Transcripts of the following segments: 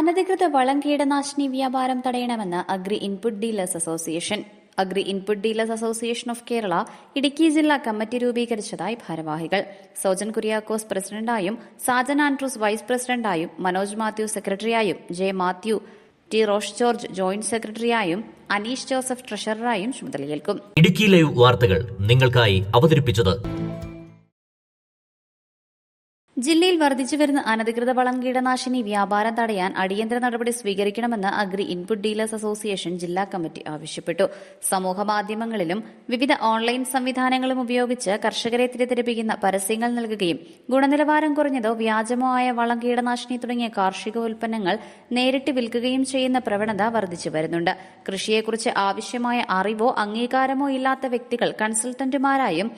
അനധികൃത വളം കീടനാശിനി വ്യാപാരം തടയണമെന്ന് agri input dealers association. Agri input dealers association of Kerala Idukki ജില്ലാ കമ്മിറ്റി രൂപീകരിച്ചതായി ഭാരവാഹികൾ സോജൻ കുര്യാക്കോസ് പ്രസിഡന്റായും സാജൻ ആൻഡ്രൂസ് വൈസ് പ്രസിഡന്റായും മനോജ് മാത്യു സെക്രട്ടറിയായും J Mathew T Rosh George joint സെക്രട്ടറിയായും അനീഷ് ജോസഫ് ട്രഷററായും ചുമതലയേൽക്കും. ഇടുക്കി ലൈവ് വാർത്തകൾ നിങ്ങൾക്കായി അവതരിപ്പിച്ചത് ജില്ലയിൽ വർദ്ധിച്ചുവരുന്ന അനധികൃത വളം കീടനാശിനി വ്യാപാരം തടയാൻ അടിയന്തര നടപടി സ്വീകരിക്കണമെന്ന് അഗ്രി ഇൻപുട്ട് ഡീലേഴ്സ് അസോസിയേഷൻ ജില്ലാ കമ്മിറ്റി ആവശ്യപ്പെട്ടു. സമൂഹമാധ്യമങ്ങളിലും വിവിധ ഓൺലൈൻ സംവിധാനങ്ങളും ഉപയോഗിച്ച് കർഷകരെ തെറ്റിദ്ധരിപ്പിക്കുന്ന പരസ്യങ്ങൾ നൽകുകയും ഗുണനിലവാരം കുറഞ്ഞതോ വ്യാജമോ ആയ വളം കീടനാശിനി തുടങ്ങിയ കാർഷിക ഉൽപ്പന്നങ്ങൾ നേരിട്ട് വിൽക്കുകയും ചെയ്യുന്ന പ്രവണത വർദ്ധിച്ചു വരുന്നുണ്ട്. കൃഷിയെക്കുറിച്ച് ആവശ്യമായ അറിവോ അംഗീകാരമോ ഇല്ലാത്ത വ്യക്തികൾ കൺസൾട്ടന്റുമാരായും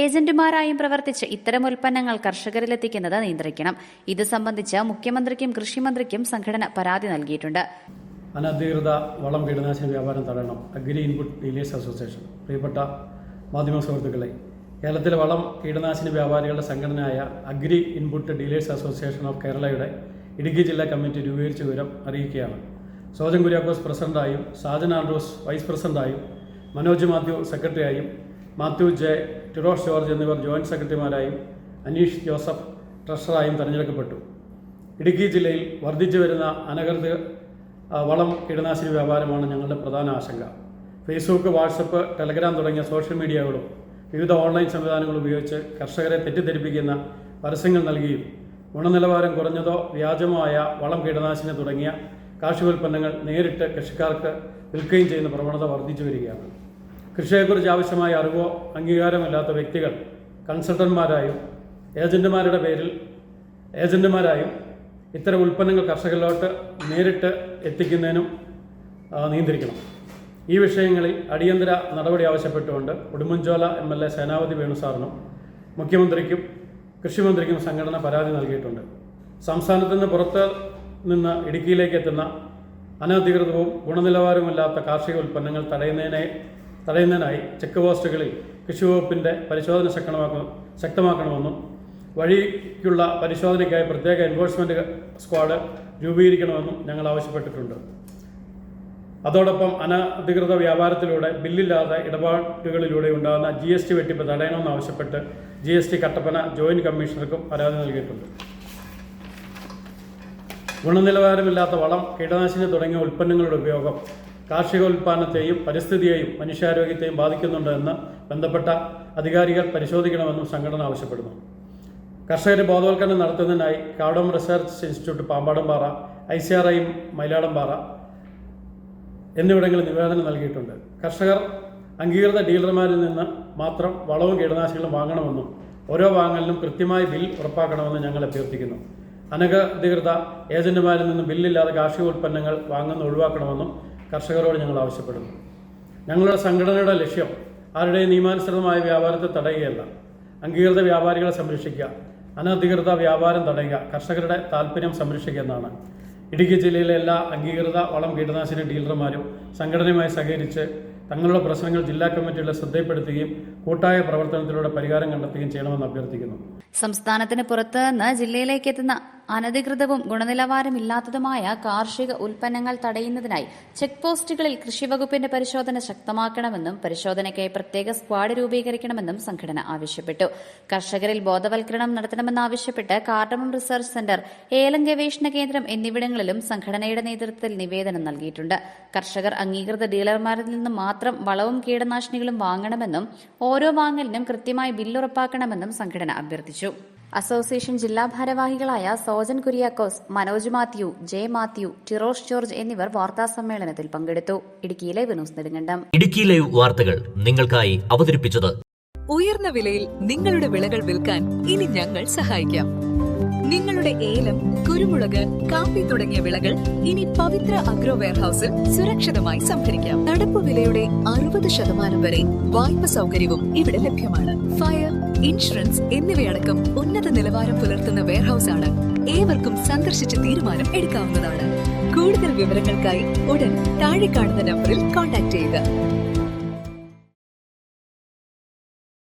ഏജന്റുമാരായും പ്രവർത്തിച്ച് ഇത്തരം ഉൽപ്പന്നങ്ങൾ കർഷകരിലെത്തിക്കുന്നത് നിയന്ത്രിക്കണം. ഇത് സംബന്ധിച്ച് മുഖ്യമന്ത്രിക്കും കൃഷിമന്ത്രിക്കും സംഘടന പരാതി നൽകിയിട്ടുണ്ട്. അനധികൃത വളം കീടനാശിനി വ്യാപാരം തടയണം. Agri input dealers association. പ്രിയപ്പെട്ട മാധ്യമ സുഹൃത്തുക്കളെ, കേരളത്തിലെ വളം കീടനാശിനി വ്യാപാരികളുടെ സംഘടനയായ agri input dealers association of കേരളയുടെ ഇടുക്കി ജില്ലാ കമ്മിറ്റി രൂപീകരിച്ച വിവരം അറിയിക്കുകയാണ്. സോജൻ കുര്യാക്കോസ് പ്രസിഡന്റായും സാജൻ ആൻഡ്രൂസ് വൈസ് പ്രസിഡന്റായും മനോജ് മാത്യു സെക്രട്ടറിയായും മാത്യു ജെ ടിറോഷ് ജോർജ് എന്നിവർ ജോയിന്റ് സെക്രട്ടറിമാരായും അനീഷ് ജോസഫ് ട്രഷറായും തെരഞ്ഞെടുക്കപ്പെട്ടു. ഇടുക്കി ജില്ലയിൽ വർദ്ധിച്ചു വരുന്ന അനധികൃത വളം കീടനാശിനി വ്യാപാരമാണ് ഞങ്ങളുടെ പ്രധാന ആശങ്ക. ഫേസ്ബുക്ക്, വാട്സപ്പ്, ടെലഗ്രാം തുടങ്ങിയ സോഷ്യൽ മീഡിയകളും വിവിധ ഓൺലൈൻ സംവിധാനങ്ങൾ ഉപയോഗിച്ച് കർഷകരെ തെറ്റിദ്ധരിപ്പിക്കുന്ന പരസ്യങ്ങൾ നൽകിയും ഗുണനിലവാരം കുറഞ്ഞതോ വ്യാജമോ ആയ വളം കീടനാശിനി തുടങ്ങിയ കാർഷികോൽപ്പന്നങ്ങൾ നേരിട്ട് കൃഷിക്കാർക്ക് വിൽക്കുകയും ചെയ്യുന്ന പ്രവണത വർദ്ധിച്ചു വരികയാണ്. കൃഷിയെക്കുറിച്ച് ആവശ്യമായ അറിവോ അംഗീകാരമില്ലാത്ത വ്യക്തികൾ കൺസൾട്ടന്റുമാരായും ഏജന്റുമാരായും ഇത്തരം ഉൽപ്പന്നങ്ങൾ കർഷകരിലോട്ട് നേരിട്ട് എത്തിക്കുന്നതിനും നിയന്ത്രിക്കണം. ഈ വിഷയങ്ങളിൽ അടിയന്തര നടപടി ആവശ്യപ്പെട്ടുകൊണ്ട് ഉടുമ്പൻചോല MLA സേനാപതി വേണു സാറിനും മുഖ്യമന്ത്രിക്കും കൃഷിമന്ത്രിക്കും സംഘടന പരാതി നൽകിയിട്ടുണ്ട്. സംസ്ഥാനത്ത് നിന്ന് പുറത്ത് നിന്ന് ഇടുക്കിയിലേക്ക് എത്തുന്ന അനധികൃതവും ഗുണനിലവാരമില്ലാത്ത കാർഷിക ഉൽപ്പന്നങ്ങൾ തടയുന്നതിനായി ചെക്ക് പോസ്റ്റുകളിൽ കൃഷിവകുപ്പിൻ്റെ പരിശോധന ശക്തമാക്കണമെന്നും വഴിക്കുള്ള പരിശോധനയ്ക്കായി പ്രത്യേക എൻഫോഴ്സ്മെൻറ്റ് സ്ക്വാഡ് രൂപീകരിക്കണമെന്നും ഞങ്ങൾ ആവശ്യപ്പെട്ടിട്ടുണ്ട്. അതോടൊപ്പം അനധികൃത വ്യാപാരത്തിലൂടെ ബില്ലില്ലാത്ത ഇടപാടുകളിലൂടെ ഉണ്ടാകുന്ന GST വെട്ടിപ്പ് തടയണമെന്നാവശ്യപ്പെട്ട് GST കട്ടപ്പന ജോയിന്റ് കമ്മീഷണർക്കും പരാതി നൽകിയിട്ടുണ്ട്. ഗുണനിലവാരമില്ലാത്ത വളം, കീടനാശിനി തുടങ്ങിയ ഉൽപ്പന്നങ്ങളുടെ ഉപയോഗം കാർഷികോൽപാദനത്തെയും പരിസ്ഥിതിയെയും മനുഷ്യാരോഗ്യത്തെയും ബാധിക്കുന്നുണ്ടെന്ന് ബന്ധപ്പെട്ട അധികാരികൾ പരിശോധിക്കണമെന്നും സംഘടന ആവശ്യപ്പെടുന്നു. കർഷകരെ ബോധവൽക്കരണം നടത്തുന്നതിനായി കാടോം റിസർച്ച് ഇൻസ്റ്റിറ്റ്യൂട്ട് പാമ്പാടംപാറ, ICRI മയിലാടംപാറ എന്നിവിടങ്ങളിൽ നിവേദനം നൽകിയിട്ടുണ്ട്. കർഷകർ അംഗീകൃത ഡീലർമാരിൽ നിന്ന് മാത്രം വളവും കീടനാശിനികളും വാങ്ങണമെന്നും ഓരോ വാങ്ങലിനും കൃത്യമായി ബിൽ ഉറപ്പാക്കണമെന്നും ഞങ്ങൾ അഭ്യർത്ഥിക്കുന്നു. അനധികൃത ഏജന്റുമാരിൽ നിന്ന് ബില്ലില്ലാതെ കാർഷിക ഉൽപ്പന്നങ്ങൾ വാങ്ങുന്നത് ഒഴിവാക്കണമെന്നും കർഷകരോട് ഞങ്ങൾ ആവശ്യപ്പെടുന്നു. ഞങ്ങളുടെ സംഘടനയുടെ ലക്ഷ്യം ആരുടെയും നിയമാനുസൃതമായ വ്യാപാരത്തെ തടയുകയല്ല, അംഗീകൃത വ്യാപാരികളെ സംരക്ഷിക്കുക, അനധികൃത വ്യാപാരം തടയുക, കർഷകരുടെ താല്പര്യം സംരക്ഷിക്കുക എന്നാണ്. ഇടുക്കി ജില്ലയിലെ എല്ലാ അംഗീകൃത വളം കീടനാശിനി ഡീലർമാരും സംഘടനയുമായി സഹകരിച്ച് തങ്ങളുടെ പ്രശ്നങ്ങൾ ജില്ലാ കമ്മിറ്റിയുടെ ശ്രദ്ധയിൽപ്പെടുത്തുകയും കൂട്ടായ പ്രവർത്തനത്തിലൂടെ പരിഹാരം കണ്ടെത്തുകയും ചെയ്യണമെന്ന് അഭ്യർത്ഥിക്കുന്നു. സംസ്ഥാനത്തിന് പുറത്തു നിന്ന് ജില്ലയിലേക്ക് എത്തുന്ന അനധികൃതവും ഗുണനിലവാരമില്ലാത്തതുമായ കാർഷിക ഉൽപ്പന്നങ്ങൾ തടയുന്നതിനായി ചെക്ക് പോസ്റ്റുകളിൽ കൃഷിവകുപ്പിന്റെ പരിശോധന ശക്തമാക്കണമെന്നും പരിശോധനയ്ക്കായി പ്രത്യേക സ്ക്വാഡ് രൂപീകരിക്കണമെന്നും സംഘടന ആവശ്യപ്പെട്ടു. കർഷകരിൽ ബോധവൽക്കരണം നടത്തണമെന്നാവശ്യപ്പെട്ട് കാർഡമം റിസർച്ച് സെന്റർ, ഏലം ഗവേഷണ കേന്ദ്രം എന്നിവിടങ്ങളിലും സംഘടനയുടെ നേതൃത്വത്തിൽ നിവേദനം നൽകിയിട്ടുണ്ട്. കർഷകർ അംഗീകൃത ഡീലർമാരിൽ നിന്ന് മാത്രം വളവും കീടനാശിനികളും വാങ്ങണമെന്നും ഓരോ വാങ്ങലിനും കൃത്യമായി ബില്ലുറപ്പാക്കണമെന്നും സംഘടന അഭ്യർത്ഥിച്ചു. അസോസിയേഷൻ ജില്ലാ ഭാരവാഹികളായ സോജൻ കുര്യാക്കോസ്, മനോജ് മാത്യു, ജെ മാത്യു, ടിറോഷ് ജോർജ് എന്നിവർ വാർത്താസമ്മേളനത്തിൽ പങ്കെടുത്തു. Idukki live news Nedumkandam. Idukki live വാർത്തകൾ നിങ്ങൾക്കായി അവതരിപ്പിച്ചത് ഉയർന്ന വിലയിൽ നിങ്ങളുടെ വിളകൾ വിൽക്കാൻ ഇനി ഞങ്ങൾ സഹായിക്കാം. നിങ്ങളുടെ ഏലം, കുരുമുളക്, കാപ്പി തുടങ്ങിയ വിളകൾ ഇനി പവിത്ര അഗ്രോ വെയർഹൌസിൽ സുരക്ഷിതമായി സംഭരിക്കാം. നടപ്പ് വിലയുടെ 60% വരെ വായ്പ സൗകര്യവും ഇവിടെ ലഭ്യമാണ്. ഫയർ, ഇൻഷുറൻസ് എന്നിവയടക്കം ഉന്നത നിലവാരം പുലർത്തുന്ന വെയർഹൌസ് ആണ്. ഏവർക്കും സന്ദർശിച്ച് തീരുമാനം എടുക്കാവുന്നതാണ്. കൂടുതൽ വിവരങ്ങൾക്കായി ഉടൻ താഴെ കാണുന്ന നമ്പറിൽ കോൺടാക്ട് ചെയ്യുക.